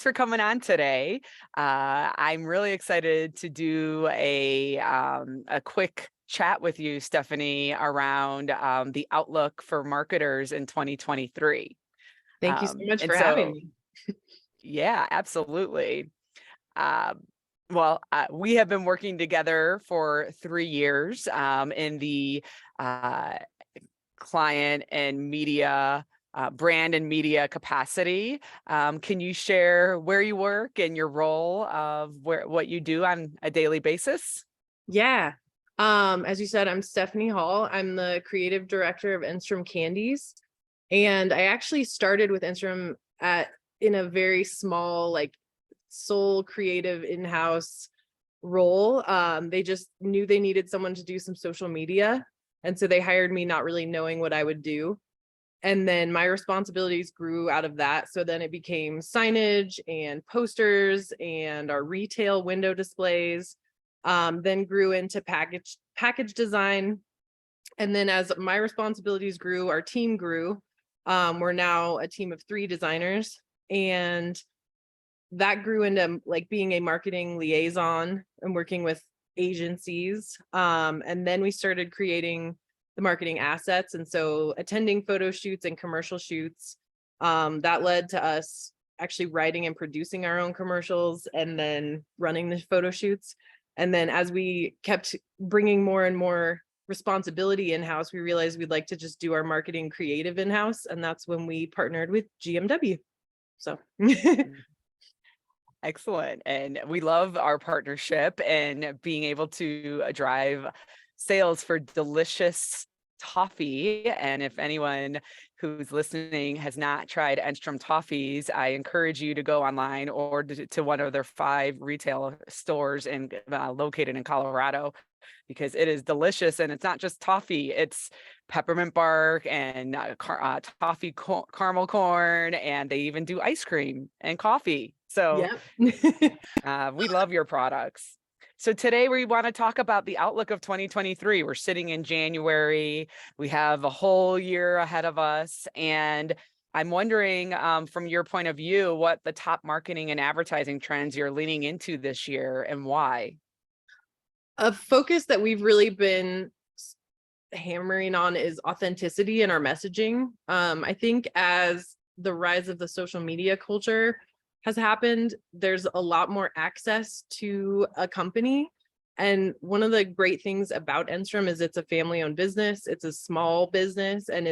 for coming on today. I'm really excited to do a quick chat with you, Stephanie, around the outlook for marketers in 2023. Thank you so much And for having so, me. yeah, absolutely. Um, we have been working together for 3 years in the uh, client and media, brand and media capacity. Can you share where you work and your role of what you do on a daily basis? Yeah. As you said, I'm Stephanie Hall. I'm the creative director of Enstrom Candies. And I actually started with Enstrom in a very small, like sole creative in-house role. They just knew they needed someone to do some social media. And so they hired me not really knowing what I would do. And then my responsibilities grew out of that. So then it became signage and posters and our retail window displays, then grew into package design. And then as my responsibilities grew, our team grew. We're now a team of 3 designers, and that grew into like being a marketing liaison and working with agencies. And then we started creating the marketing assets. And so attending photo shoots and commercial shoots, that led to us actually writing and producing our own commercials and then running the photo shoots. And then as we kept bringing more and more responsibility in-house, we realized we'd like to just do our marketing creative in-house. And that's when we partnered with GMW. So Excellent. And we love our partnership and being able to drive sales for delicious toffee. And if anyone who's listening has not tried Enstrom toffees, I encourage you to go online or to one of their 5 retail stores located in Colorado, because it is delicious. And it's not just toffee, it's peppermint bark and toffee caramel corn, and they even do ice cream and coffee. So yeah. we love your products. So today we want to talk about the outlook of 2023. We're sitting in January. We have a whole year ahead of us. And I'm wondering, from your point of view, what the top marketing and advertising trends you're leaning into this year and why. A focus that we've really been hammering on is authenticity in our messaging. I think as the rise of the social media culture has happened, there's a lot more access to a company. And one of the great things about Enstrom is it's a family-owned business. It's a small business, and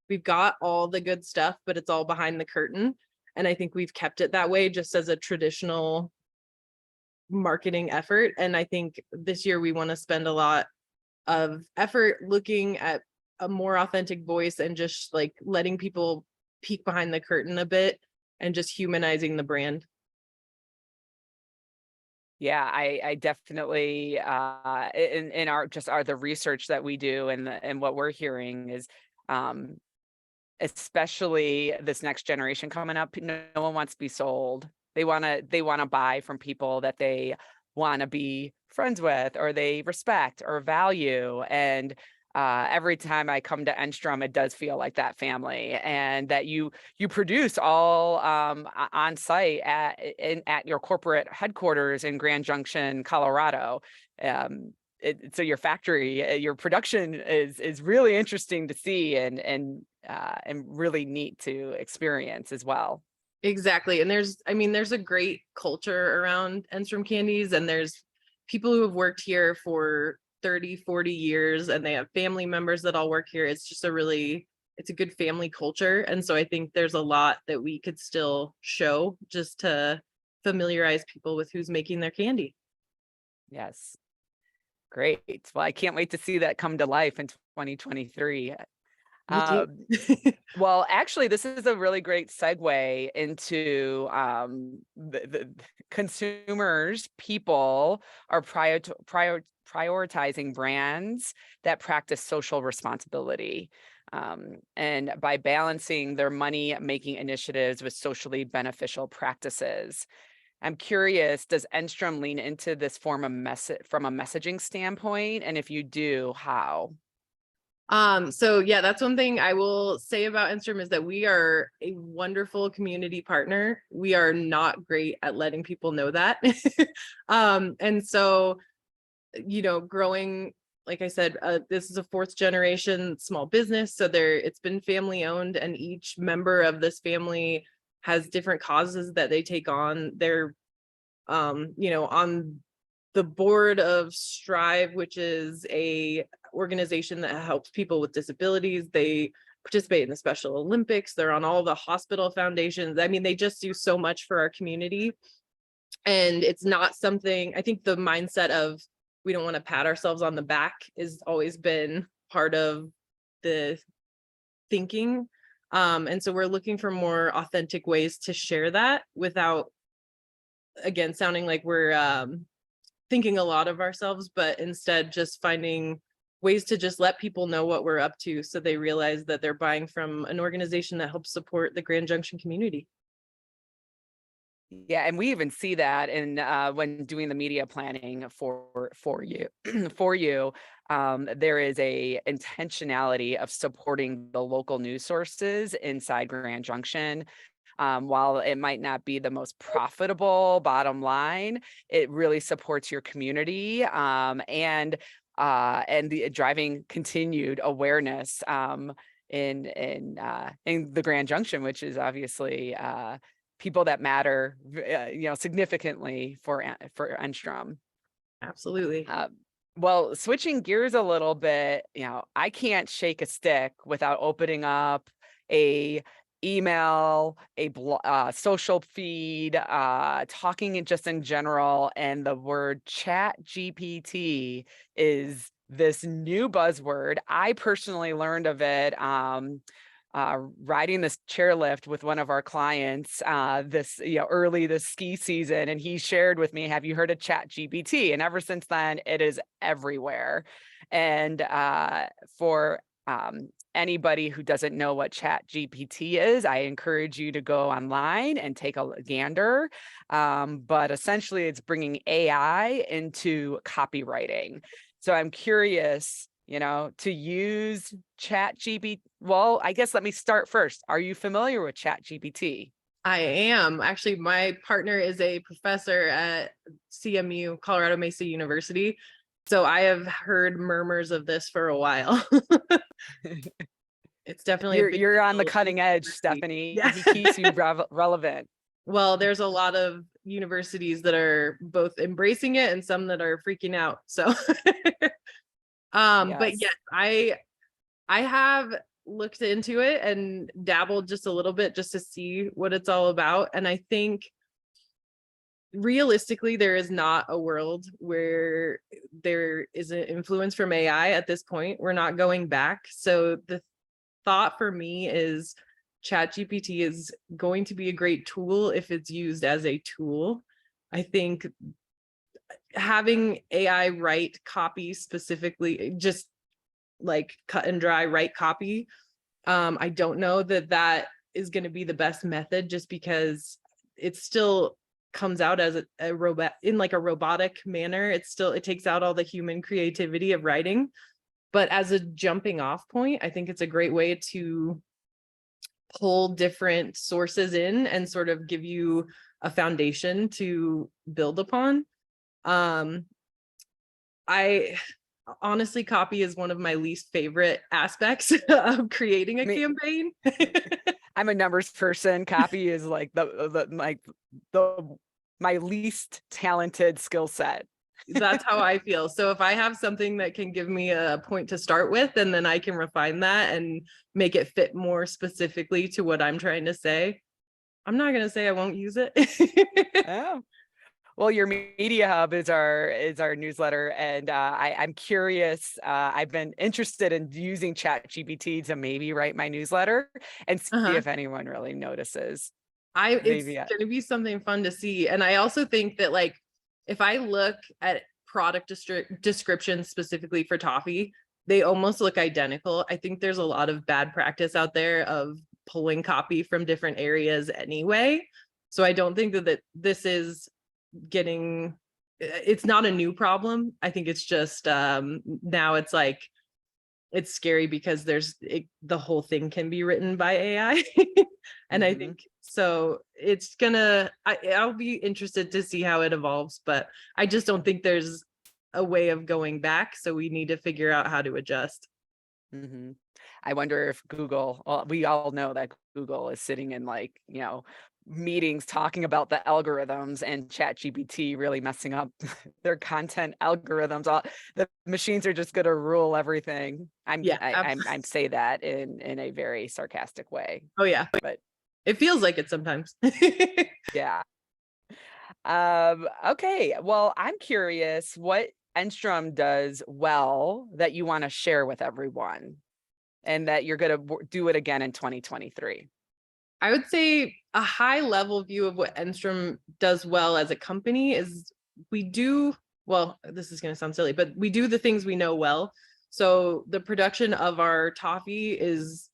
we've got all the good stuff, but it's all behind the curtain. And I think we've kept it that way just as a traditional marketing effort. And I think this year we want to spend a lot of effort looking at a more authentic voice and just like letting people peek behind the curtain a bit and just humanizing the brand. Yeah, I definitely in our the research that we do and what we're hearing is um especially this next generation coming up, no one wants to be sold. They want to buy from people that they want to be friends with or they respect or value. And every time I come to Enstrom, it does feel like that family, and that you produce all on site at your corporate headquarters in Grand Junction, Colorado. So your factory, your production is really interesting to see and really neat to experience as well. Exactly. And there's a great culture around Enstrom Candies, and there's people who have worked here for 30, 40 years, and they have family members that all work here. It's just it's a good family culture. And so I think there's a lot that we could still show just to familiarize people with who's making their candy. Yes, great. Well, I can't wait to see that come to life in 2023. Me too. Um, Well, actually, this is a really great segue into the consumers. People are prioritizing brands that practice social responsibility, and by balancing their money-making initiatives with socially beneficial practices. I'm curious, does Enstrom lean into this form of from a messaging standpoint? And if you do, how? So yeah, that's one thing I will say about Enstrom is that we are a wonderful community partner. We are not great at letting people know that. And so, growing, like I said, this is a fourth generation small business. So it's been family owned, and each member of this family has different causes that they take on. They're, on the board of Strive, which is a organization that helps people with disabilities. They participate in the Special Olympics. They're on all the hospital foundations. I mean, they just do so much for our community. And it's not something, I think the mindset of we don't want to pat ourselves on the back has always been part of the thinking. And so we're looking for more authentic ways to share that without, again, sounding like we're thinking a lot of ourselves, but instead just finding ways to just let people know what we're up to so they realize that they're buying from an organization that helps support the Grand Junction community. Yeah, and we even see that in when doing the media planning for you for you. There is a intentionality of supporting the local news sources inside Grand Junction. While it might not be the most profitable bottom line, it really supports your community, and the driving continued awareness in the Grand Junction, which is obviously people that matter, significantly for Enstrom. Absolutely. Well, switching gears a little bit, I can't shake a stick without opening up a email, social feed, talking just in general, and the word chat GPT is this new buzzword. I personally learned of it riding this chairlift with one of our clients early this ski season, and he shared with me, have you heard of chat GPT? And ever since then it is everywhere. And for anybody who doesn't know what chat GPT is, I encourage you to go online and take a gander. But essentially it's bringing AI into copywriting. So I'm curious, to use chat GPT. Well, I guess let me start first. Are you familiar with chat GPT? I am. Actually, my partner is a professor at CMU, Colorado Mesa University. So I have heard murmurs of this for a while. It's definitely a big You're on the deal. cutting edge, Stephanie. Yeah. He keeps you relevant. Well, there's a lot of universities that are both embracing it and some that are freaking out. So but Yes. yes, I have looked into it and dabbled just a little bit just to see what it's all about. And I think realistically, there is not a world where there is an influence from AI at this point. We're not going back. So the thought for me is ChatGPT is going to be a great tool if it's used as a tool. I think having AI write copy specifically, just like cut and dry write copy, I don't know that is going to be the best method, just because it still comes out as a robot in like a robotic manner. It takes out all the human creativity of writing. But as a jumping off point, I think it's a great way to pull different sources in and sort of give you a foundation to build upon. I honestly, copy is one of my least favorite aspects of creating a campaign. I'm a numbers person. Copy is like my least talented skill set. That's how I feel. So if I have something that can give me a point to start with, and then I can refine that and make it fit more specifically to what I'm trying to say, I'm not going to say I won't use it. Oh. Well, your media hub is our newsletter, and I'm curious. I've been interested in using ChatGPT to maybe write my newsletter and see if anyone really notices. It's going to be something fun to see. And I also think that, like, if I look at product descriptions specifically for toffee, they almost look identical. I think there's a lot of bad practice out there of pulling copy from different areas anyway. So I don't think that this is it's not a new problem. I think it's just now it's like it's scary because the whole thing can be written by AI. And I Mhm. think so I'll be interested to see how it evolves, but I just don't think there's a way of going back. So we need to figure out how to adjust. Mhm. I wonder if Google, well, we all know that Google is sitting in like, meetings talking about the algorithms and ChatGPT really messing up their content algorithms. All the machines are just going to rule everything. Yeah. I'm say that in a very sarcastic way, Oh yeah. but It feels like it sometimes. yeah. Okay. Well, I'm curious what Enstrom does well that you want to share with everyone and that you're going to do it again in 2023. I would say a high level view of what Enstrom does well as a company is we do, well, this is going to sound silly, but we do the things we know well. So the production of our toffee is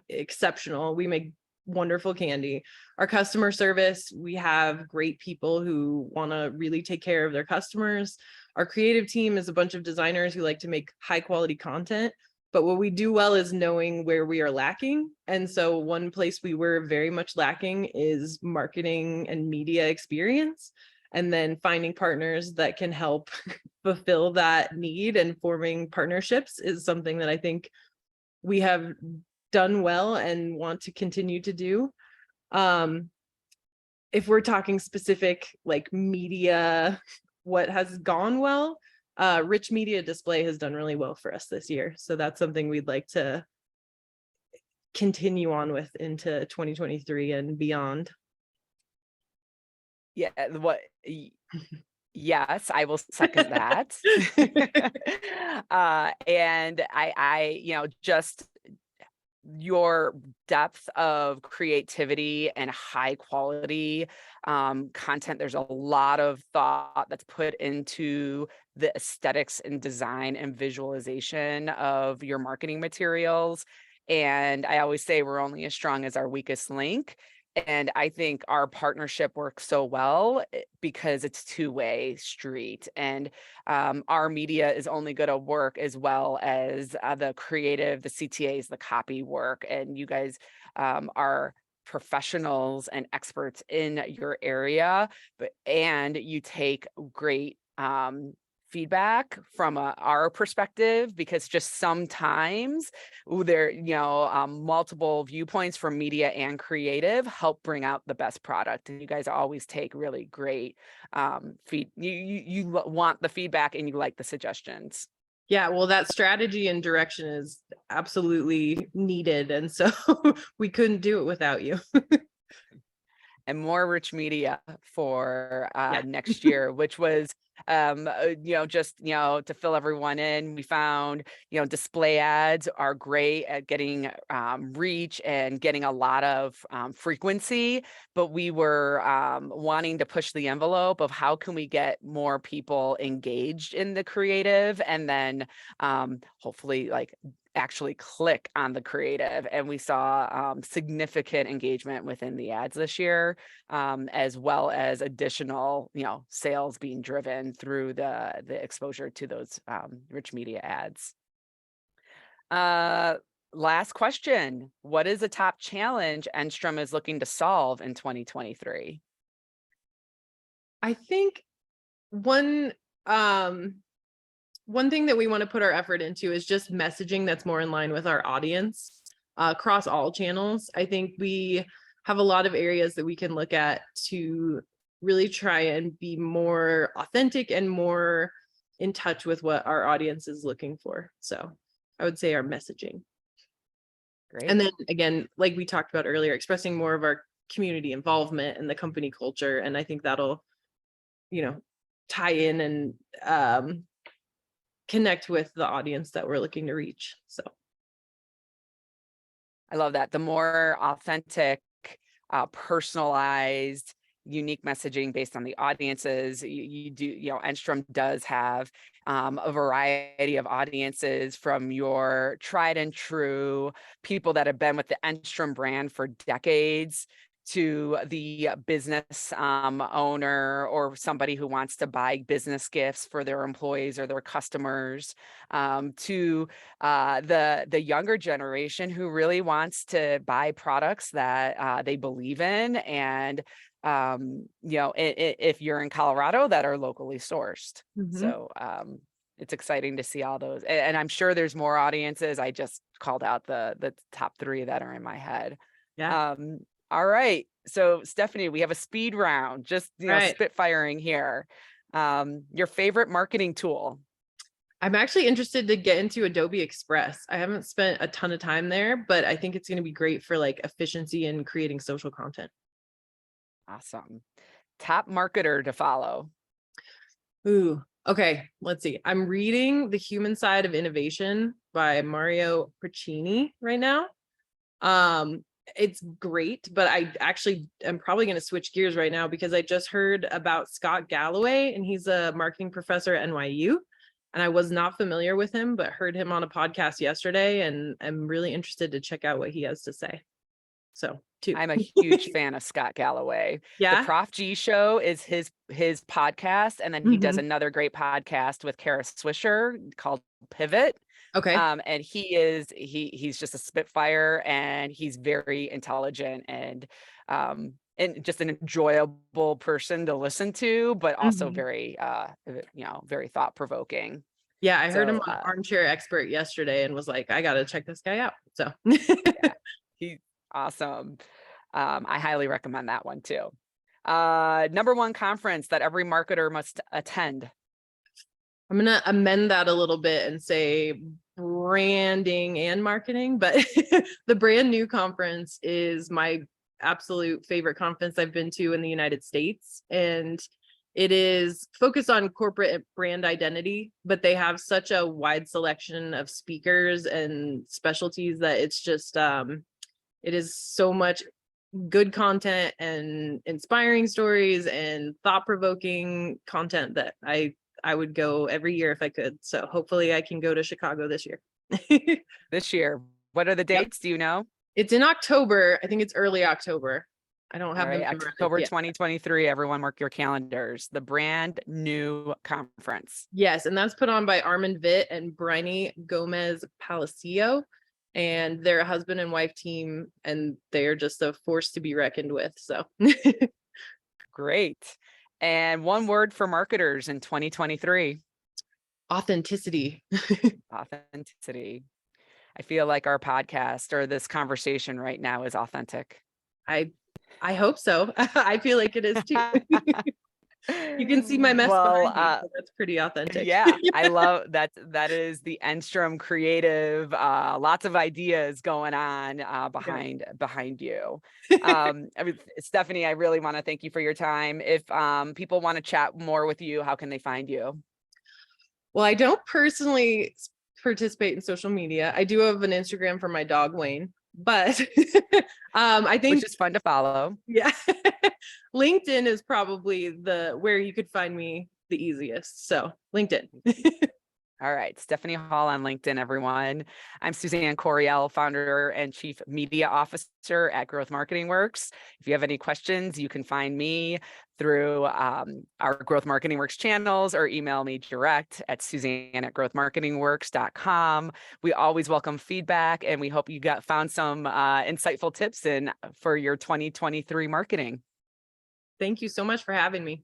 exceptional. We make wonderful candy. Our customer service, we have great people who want to really take care of their customers. Our creative team is a bunch of designers who like to make high quality content. But what we do well is knowing where we are lacking. And so one place we were very much lacking is marketing and media experience. And then finding partners that can help fulfill that need, and forming partnerships is something that I think we have done well and want to continue to do. If we're talking specific like media, what has gone well, rich media display has done really well for us this year. So that's something we'd like to continue on with into 2023 and beyond. Yeah, yes, I will second that. And just your depth of creativity and high quality content. There's a lot of thought that's put into the aesthetics and design and visualization of your marketing materials. And I always say we're only as strong as our weakest link. And I think our partnership works so well because it's two-way street. And our media is only going to work as well as the creative, the CTAs, the copy work. And you guys are professionals and experts in your area, and you take great feedback from our perspective, because just sometimes there, multiple viewpoints from media and creative help bring out the best product. And you guys always take really great you want the feedback and you like the suggestions. Yeah, well, that strategy and direction is absolutely needed. And so we couldn't do it without you. And more rich media for Yeah. next year, which was just to fill everyone in, we found display ads are great at getting reach and getting a lot of frequency, but we were wanting to push the envelope of how can we get more people engaged in the creative, and then hopefully like actually click on the creative. And we saw significant engagement within the ads this year, as well as additional, sales being driven through the exposure to those rich media ads. Last question. What is a top challenge Enstrom is looking to solve in 2023? I think one one thing that we want to put our effort into is just messaging that's more in line with our audience across all channels. I think we have a lot of areas that we can look at to really try and be more authentic and more in touch with what our audience is looking for. So I would say our messaging. Great. And then again, like we talked about earlier, expressing more of our community involvement and the company culture. And I think that'll, tie in and connect with the audience that we're looking to reach. So I love that. The more authentic, personalized, unique messaging based on the audiences you do, Enstrom does have a variety of audiences, from your tried and true people that have been with the Enstrom brand for decades to the business owner or somebody who wants to buy business gifts for their employees or their customers, to the younger generation who really wants to buy products that they believe in, and if you're in Colorado, that are locally sourced. So it's exciting to see all those, and I'm sure there's more audiences. I just called out the top 3 that are in my head. Yeah. All right. So Stephanie, we have a speed round, just, Right. spitfiring here. Your favorite marketing tool? I'm actually interested to get into Adobe Express. I haven't spent a ton of time there, but I think it's going to be great for like efficiency and creating social content. Awesome. Top marketer to follow? Ooh, okay. Let's see. I'm reading The Human Side of Innovation by Mario Puccini right now. It's great, but I actually am probably going to switch gears right now because I just heard about Scott Galloway, and he's a marketing professor at NYU. And I was not familiar with him, but heard him on a podcast yesterday, and I'm really interested to check out what he has to say. So, too. I'm a huge fan of Scott Galloway. The Yeah. Prof G Show is his podcast, and then he does another great podcast with Kara Swisher called Pivot. Okay. And he's just a spitfire, and he's very intelligent and just an enjoyable person to listen to, but also very very thought provoking. Yeah, I heard him on Armchair Expert yesterday and was like, I gotta check this guy out. So yeah, he's awesome. I highly recommend that one too. Number 1 conference that every marketer must attend? I'm gonna amend that a little bit and say branding and marketing, but the Brand New Conference is my absolute favorite conference I've been to in the United States. And it is focused on corporate brand identity, but they have such a wide selection of speakers and specialties that it's just, it is so much good content and inspiring stories and thought-provoking content that I would go every year if I could. So hopefully I can go to Chicago this year. This year. What are the dates? Do you know? It's in October. I think it's early October. I don't have All right, October 2023. Everyone mark your calendars. The Brand New Conference. Yes, and that's put on by Armand Vitt and Bryony Gomez Palacio. And they're a husband and wife team, and they're just a force to be reckoned with. So great. And one word for marketers in 2023? Authenticity. Authenticity. I feel like our podcast or this conversation right now is authentic. I hope so. I feel like it is too. You can see my mess behind me, so that's pretty authentic. Yeah, I love that. That is the Enstrom creative. Lots of ideas going on behind you. Stephanie, I really want to thank you for your time. If people want to chat more with you, how can they find you? Well, I don't personally participate in social media. I do have an Instagram for my dog Wayne, but I think, which is fun to follow. Yeah. LinkedIn is probably where you could find me the easiest. So LinkedIn. All right. Stephanie Hall on LinkedIn, everyone. I'm Suzanne Corriell, founder and chief media officer at Growth Marketing Werks. If you have any questions, you can find me through our Growth Marketing Werks channels, or email me direct at suzanne@growthmarketingwerks.com. We always welcome feedback, and we hope you found some insightful tips for your 2023 marketing. Thank you so much for having me.